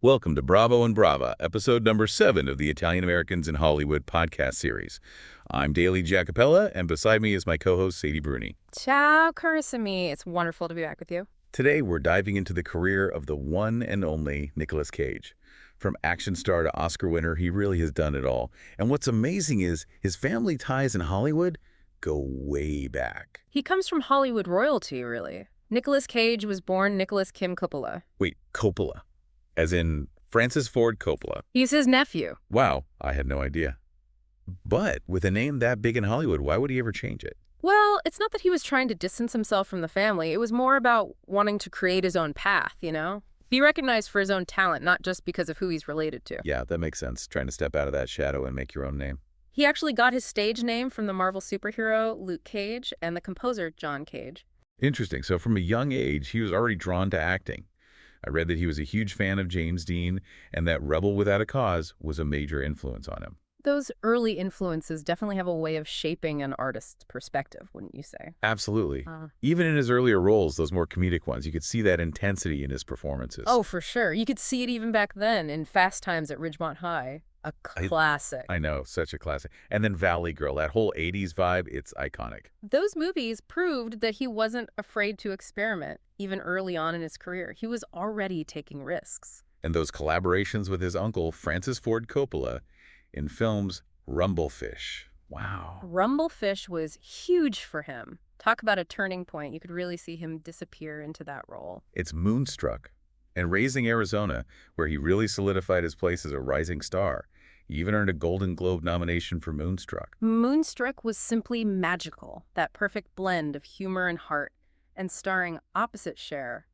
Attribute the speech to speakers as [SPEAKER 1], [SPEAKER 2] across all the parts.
[SPEAKER 1] Welcome to Bravo and Brava, episode number 7 of the Italian Americans in Hollywood podcast series. I'm Daley Giacopella, and beside me is my co-host, Sadie Bruni.
[SPEAKER 2] Ciao, carissimi. It's wonderful to be back with you.
[SPEAKER 1] Today, we're diving into the career of the one and only Nicolas Cage. From action star to Oscar winner, he really has done it all. And what's amazing is his family ties in Hollywood go way back.
[SPEAKER 2] He comes from Hollywood royalty, really. Nicolas Cage was born Nicolas Kim Coppola.
[SPEAKER 1] Wait, Coppola? As in Francis Ford Coppola?
[SPEAKER 2] He's his nephew.
[SPEAKER 1] Wow, I had no idea. But with a name that big in Hollywood, why would he ever change it?
[SPEAKER 2] Well, it's not that he was trying to distance himself from the family. It was more about wanting to create his own path, you know? Be recognized for his own talent, not just because of who he's related to.
[SPEAKER 1] Yeah, that makes sense. Trying to step out of that shadow and make your own name.
[SPEAKER 2] He actually got his stage name from the Marvel superhero Luke Cage and the composer John Cage.
[SPEAKER 1] Interesting. So from a young age, he was already drawn to acting. I read that he was a huge fan of James Dean and that Rebel Without a Cause was a major influence on him.
[SPEAKER 2] Those early influences definitely have a way of shaping an artist's perspective, wouldn't you say?
[SPEAKER 1] Absolutely. Even in his earlier roles, those more comedic ones, you could see that intensity in his performances.
[SPEAKER 2] Oh, for sure. You could see it even back then in Fast Times at Ridgemont High. A classic.
[SPEAKER 1] I know, such a classic. And then Valley Girl, that whole 80s vibe, it's iconic.
[SPEAKER 2] Those movies proved that he wasn't afraid to experiment, even early on in his career. He was already taking risks.
[SPEAKER 1] And those collaborations with his uncle, Francis Ford Coppola, in films Rumblefish. Wow.
[SPEAKER 2] Rumblefish was huge for him. Talk about a turning point. You could really see him disappear into that role.
[SPEAKER 1] It's Moonstruck and Raising Arizona, where he really solidified his place as a rising star. He even earned a Golden Globe nomination for Moonstruck.
[SPEAKER 2] Moonstruck was simply magical, that perfect blend of humor and heart, and starring opposite Cher.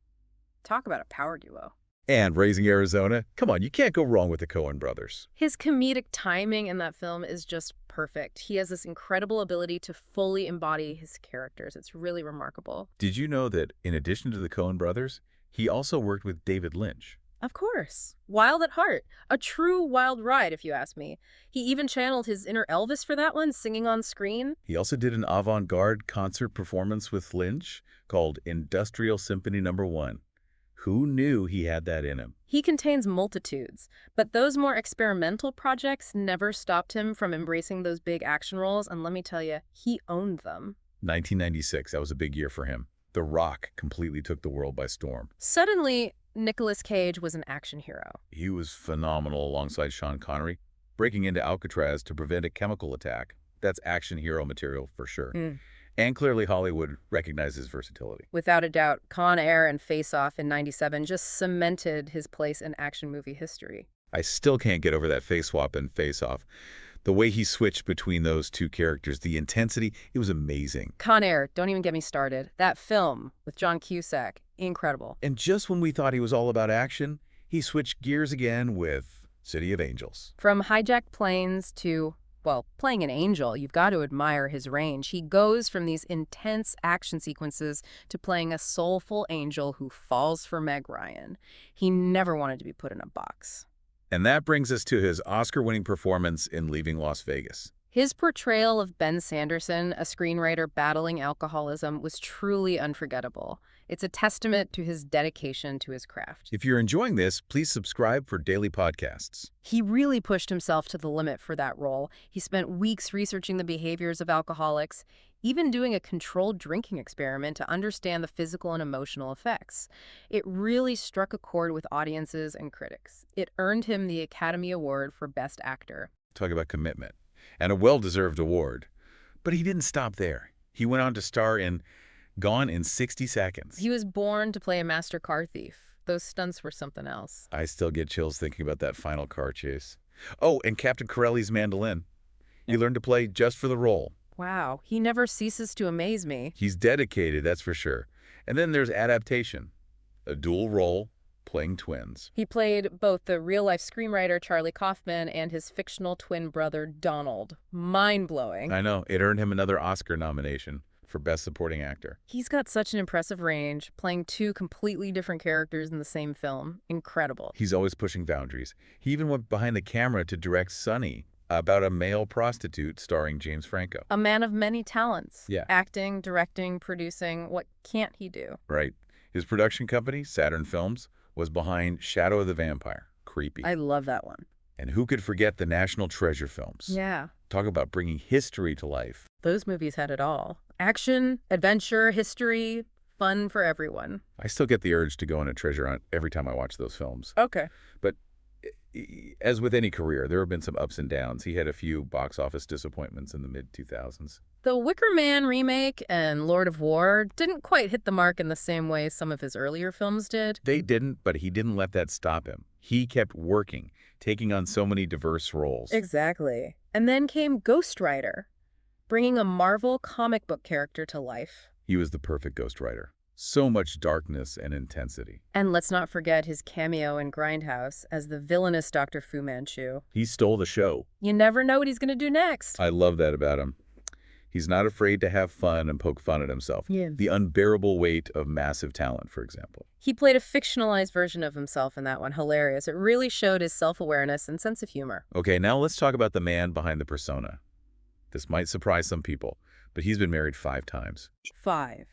[SPEAKER 2] Talk about a power duo.
[SPEAKER 1] And Raising Arizona, come on, you can't go wrong with the Coen brothers.
[SPEAKER 2] His comedic timing in that film is just perfect. He has this incredible ability to fully embody his characters. It's really remarkable.
[SPEAKER 1] Did you know that in addition to the Coen brothers, he also worked with David Lynch?
[SPEAKER 2] Of course. Wild at heart. A true wild ride, if you ask me. He even channeled his inner Elvis for that one, singing on screen.
[SPEAKER 1] He also did an avant-garde concert performance with Lynch called Industrial Symphony No. 1. Who knew he had that in him?
[SPEAKER 2] He contains multitudes, but those more experimental projects never stopped him from embracing those big action roles, and let me tell you, he owned them.
[SPEAKER 1] 1996, that was a big year for him. The Rock completely took the world by storm.
[SPEAKER 2] Suddenly, Nicolas Cage was an action hero.
[SPEAKER 1] He was phenomenal alongside Sean Connery, breaking into Alcatraz to prevent a chemical attack. That's action hero material for sure. And clearly Hollywood recognized his versatility.
[SPEAKER 2] Without a doubt, Con Air and Face Off in '97 just cemented his place in action movie history.
[SPEAKER 1] I still can't get over that face swap and Face Off. The way he switched between those two characters, the intensity, it was amazing.
[SPEAKER 2] Con Air, don't even get me started. That film with John Cusack, incredible.
[SPEAKER 1] And just when we thought he was all about action, he switched gears again with City of Angels.
[SPEAKER 2] From hijacked planes to, well, playing an angel, you've got to admire his range. He goes from these intense action sequences to playing a soulful angel who falls for Meg Ryan. He never wanted to be put in a box.
[SPEAKER 1] And that brings us to his Oscar-winning performance in Leaving Las Vegas.
[SPEAKER 2] His portrayal of Ben Sanderson, a screenwriter battling alcoholism, was truly unforgettable. It's a testament to his dedication to his craft.
[SPEAKER 1] If you're enjoying this, please subscribe for daily podcasts.
[SPEAKER 2] He really pushed himself to the limit for that role. He spent weeks researching the behaviors of alcoholics, even doing a controlled drinking experiment to understand the physical and emotional effects. It really struck a chord with audiences and critics. It earned him the Academy Award for Best Actor.
[SPEAKER 1] Talk about commitment. And a well-deserved award. But he didn't stop there. He went on to star in Gone in 60 Seconds.
[SPEAKER 2] He was born to play a master car thief. Those stunts were something else.
[SPEAKER 1] I still get chills thinking about that final car chase. Oh, and Captain Corelli's mandolin. He learned to play just for the role.
[SPEAKER 2] Wow, he never ceases to amaze me.
[SPEAKER 1] He's dedicated, that's for sure. And then there's adaptation. A dual role, playing twins.
[SPEAKER 2] He played both the real-life screenwriter Charlie Kaufman and his fictional twin brother Donald. Mind-blowing.
[SPEAKER 1] I know. It earned him another Oscar nomination for Best Supporting Actor.
[SPEAKER 2] He's got such an impressive range, playing two completely different characters in the same film. Incredible.
[SPEAKER 1] He's always pushing boundaries. He even went behind the camera to direct Sunny, about a male prostitute starring James Franco.
[SPEAKER 2] A man of many talents.
[SPEAKER 1] Yeah.
[SPEAKER 2] Acting, directing, producing. What can't he do?
[SPEAKER 1] Right. His production company, Saturn Films, was behind Shadow of the Vampire, creepy.
[SPEAKER 2] I love that one.
[SPEAKER 1] And who could forget the National Treasure films?
[SPEAKER 2] Yeah.
[SPEAKER 1] Talk about bringing history to life.
[SPEAKER 2] Those movies had it all. Action, adventure, history, fun for everyone.
[SPEAKER 1] I still get the urge to go on a treasure hunt every time I watch those films.
[SPEAKER 2] Okay.
[SPEAKER 1] But as with any career, there have been some ups and downs. He had a few box office disappointments in the mid-2000s.
[SPEAKER 2] The Wicker Man remake and Lord of War didn't quite hit the mark in the same way some of his earlier films did.
[SPEAKER 1] They didn't, but he didn't let that stop him. He kept working, taking on so many diverse roles.
[SPEAKER 2] Exactly. And then came Ghost Rider, bringing a Marvel comic book character to life.
[SPEAKER 1] He was the perfect ghostwriter. So much darkness and intensity.
[SPEAKER 2] And let's not forget his cameo in Grindhouse as the villainous Dr. Fu Manchu.
[SPEAKER 1] He stole the show.
[SPEAKER 2] You never know what he's going to do next.
[SPEAKER 1] I love that about him. He's not afraid to have fun and poke fun at himself.
[SPEAKER 2] Yeah.
[SPEAKER 1] The unbearable weight of massive talent, for example.
[SPEAKER 2] He played a fictionalized version of himself in that one. Hilarious. It really showed his self-awareness and sense of humor.
[SPEAKER 1] Okay, now let's talk about the man behind the persona. This might surprise some people, but he's been married 5 times.
[SPEAKER 2] 5.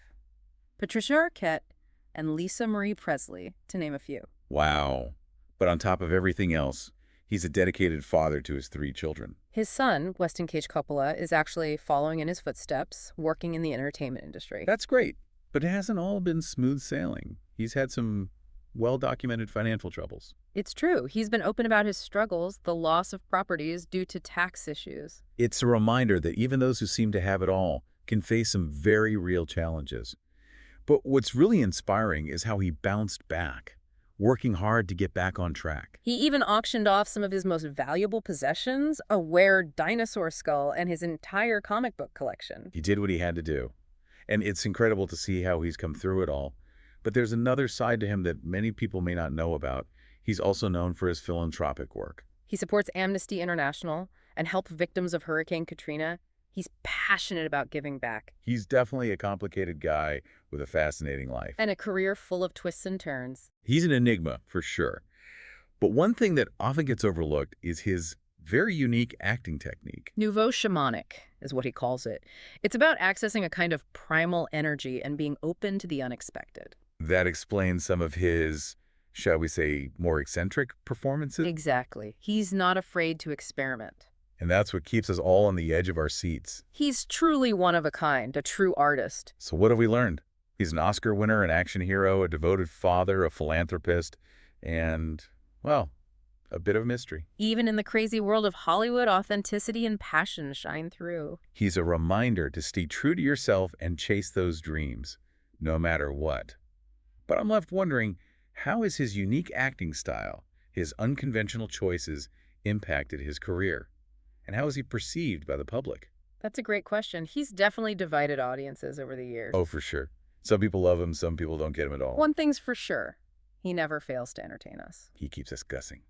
[SPEAKER 2] Patricia Arquette and Lisa Marie Presley, to name a few.
[SPEAKER 1] Wow. But on top of everything else, he's a dedicated father to his 3 children.
[SPEAKER 2] His son, Weston Cage Coppola, is actually following in his footsteps, working in the entertainment industry.
[SPEAKER 1] That's great, but it hasn't all been smooth sailing. He's had some well-documented financial troubles.
[SPEAKER 2] It's true. He's been open about his struggles, the loss of properties due to tax issues.
[SPEAKER 1] It's a reminder that even those who seem to have it all can face some very real challenges. But what's really inspiring is how he bounced back, working hard to get back on track.
[SPEAKER 2] He even auctioned off some of his most valuable possessions, a rare dinosaur skull, and his entire comic book collection.
[SPEAKER 1] He did what he had to do. And it's incredible to see how he's come through it all. But there's another side to him that many people may not know about. He's also known for his philanthropic work.
[SPEAKER 2] He supports Amnesty International and helped victims of Hurricane Katrina. He's passionate about giving back.
[SPEAKER 1] He's definitely a complicated guy with a fascinating life.
[SPEAKER 2] And a career full of twists and turns.
[SPEAKER 1] He's an enigma, for sure. But one thing that often gets overlooked is his very unique acting technique.
[SPEAKER 2] Nouveau shamanic is what he calls it. It's about accessing a kind of primal energy and being open to the unexpected.
[SPEAKER 1] That explains some of his, shall we say, more eccentric performances.
[SPEAKER 2] Exactly. He's not afraid to experiment.
[SPEAKER 1] And that's what keeps us all on the edge of our seats.
[SPEAKER 2] He's truly one of a kind, a true artist.
[SPEAKER 1] So what have we learned? He's an Oscar winner, an action hero, a devoted father, a philanthropist, and, well, a bit of a mystery.
[SPEAKER 2] Even in the crazy world of Hollywood, authenticity and passion shine through.
[SPEAKER 1] He's a reminder to stay true to yourself and chase those dreams, no matter what. But I'm left wondering, how has his unique acting style, his unconventional choices, impacted his career? And how is he perceived by the public?
[SPEAKER 2] That's a great question. He's definitely divided audiences over the years.
[SPEAKER 1] Oh, for sure. Some people love him, some people don't get him at all.
[SPEAKER 2] One thing's for sure. He never fails to entertain us.
[SPEAKER 1] He keeps us guessing.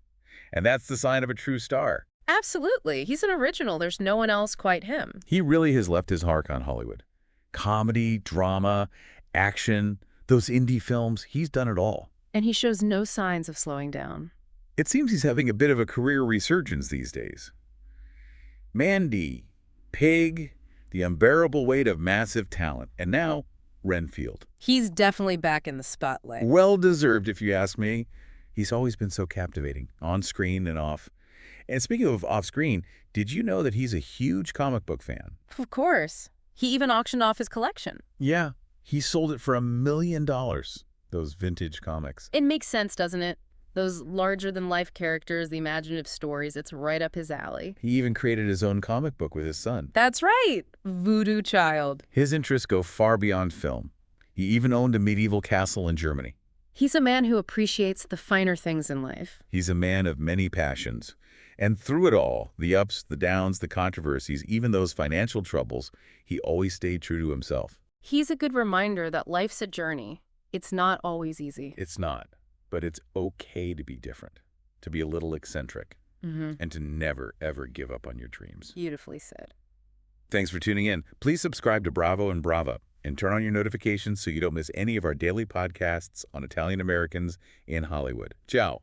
[SPEAKER 1] And that's the sign of a true star.
[SPEAKER 2] Absolutely. He's an original. There's no one else quite him.
[SPEAKER 1] He really has left his mark on Hollywood. Comedy, drama, action, those indie films, he's done it all.
[SPEAKER 2] And he shows no signs of slowing down.
[SPEAKER 1] It seems he's having a bit of a career resurgence these days. Mandy, Pig, The Unbearable Weight of Massive Talent, and now Renfield.
[SPEAKER 2] He's definitely back in the spotlight.
[SPEAKER 1] Well-deserved, if you ask me. He's always been so captivating, on screen and off. And speaking of off-screen, did you know that he's a huge comic book fan?
[SPEAKER 2] Of course. He even auctioned off his collection.
[SPEAKER 1] Yeah, he sold it for $1 million, those vintage comics.
[SPEAKER 2] It makes sense, doesn't it? Those larger-than-life characters, the imaginative stories, it's right up his alley.
[SPEAKER 1] He even created his own comic book with his son.
[SPEAKER 2] That's right! Voodoo Child.
[SPEAKER 1] His interests go far beyond film. He even owned a medieval castle in Germany.
[SPEAKER 2] He's a man who appreciates the finer things in life.
[SPEAKER 1] He's a man of many passions. And through it all, the ups, the downs, the controversies, even those financial troubles, he always stayed true to himself.
[SPEAKER 2] He's a good reminder that life's a journey. It's not always easy.
[SPEAKER 1] It's not. But it's okay to be different, to be a little eccentric, and to never, ever give up on your dreams.
[SPEAKER 2] Beautifully said.
[SPEAKER 1] Thanks for tuning in. Please subscribe to Bravo and Brava and turn on your notifications so you don't miss any of our daily podcasts on Italian Americans in Hollywood. Ciao.